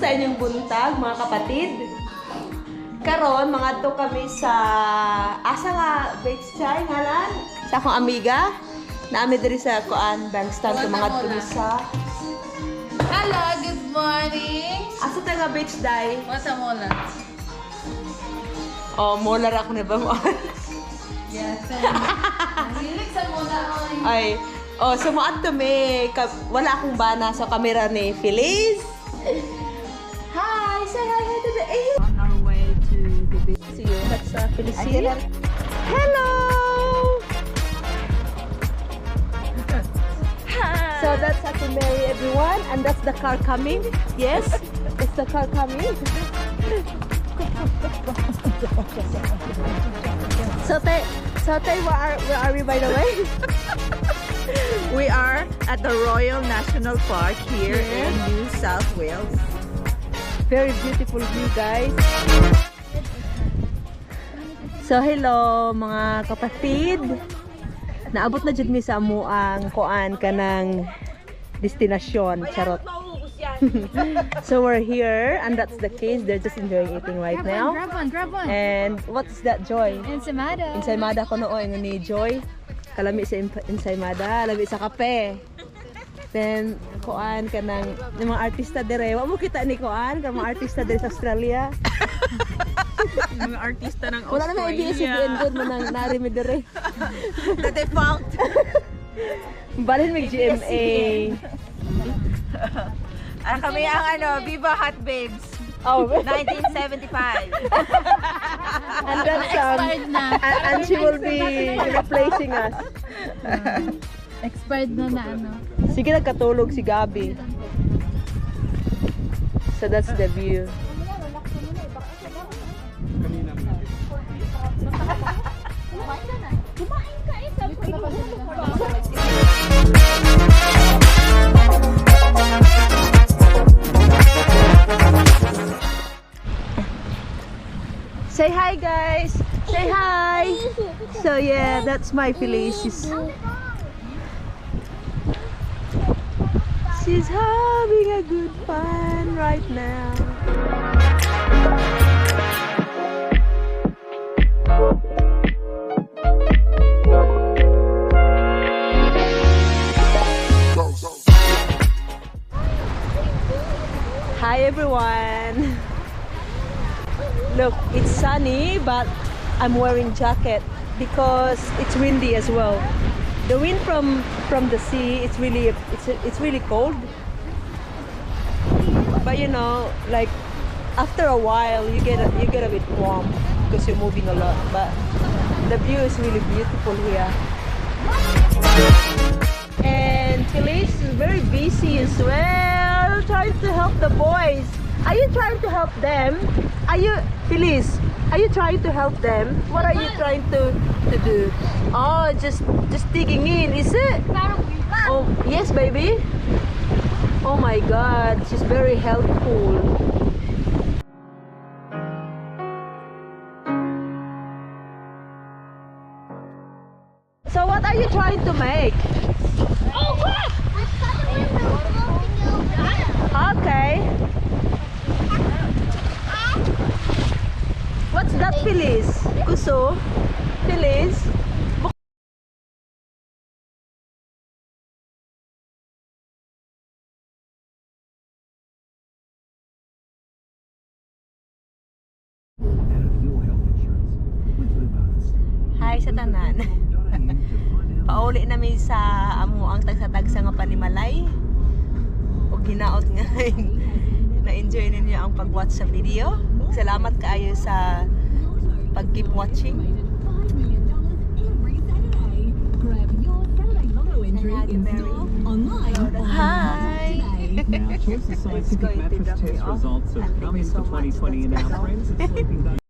Kumusta inyong buntag, mga kapatid? Karon mga to kami sa asa nga beach chay ngalan sa akong amiga. Naami diri sa kuan Bangstan to mga kami sa Hello, good morning. asa ta nga beach day. Wasa mo lang. Oh, molar ako na ba mo? Yes. Hilig sa muna ako. Ay, oh, sumuat to me. Wala akong bana sa kamera ni Feliz. Hi, say hi to the On our way to the beach. See you. That's Felicity. Hello! Hi. So that's Ate Mary, everyone, and that's the car coming. Yes, it's the car coming. So Tay, where are we by the way? We are at the Royal National Park here in New South Wales. Very beautiful view, guys. So hello mga kapatid. Naabot na jud mi sa amo ang kuan kanang destinasyon, charot. So we're here and that's the case. They're just enjoying eating right now. Grab one. And what's that, Joy? Ensaymada. Ensaymada ko nooy ni Joy. Kalami sa ensaymada, lami sa kape. Then kuan kanang yung mga artista dire. Wa mo kita ni kuan kanang mga artista dire sa Australia. Mga artista ng Wala na may ABS-CBN good mo nang nari mi dire. The defunct. Balhin mig GMA. Kami ang Viva Hot Babes. Oh, 1975. and that's Expired na. and she will be replacing us. Expired na ano. Sige nagkatulog si Gabi. So that's the view. Say hi, guys. Say hi. So yeah, that's my Feliz. She's having a good fun right now. Hi everyone. Look, it's sunny, but I'm wearing jacket because it's windy as well. The wind from the sea, it's really cold. But you know, like after a while, you get a bit warm because you're moving a lot. But the view is really beautiful here. And Feliz is very busy as well, trying to help the boys. Are you trying to help them? Are you, Feliz? Are you trying to help them? What are you trying to do? Oh, just digging in, is it? Oh, yes, baby. Oh my God, she's very helpful. So what are you trying to make? Oh, what? Okay. What's that, Feliz? Kuso? Feliz? Hi sa tanan. Pauli namin sa amo ang tagsa-tagsa nga panimalay. O ginaot nga na-enjoy ninyo ang pag-watch sa video. Salamat kaayo sa pag-keep watching. Hi! Now, Chelsea Scientific Mattress test results have come in for 2020 in our friends at Sleeping Beauty.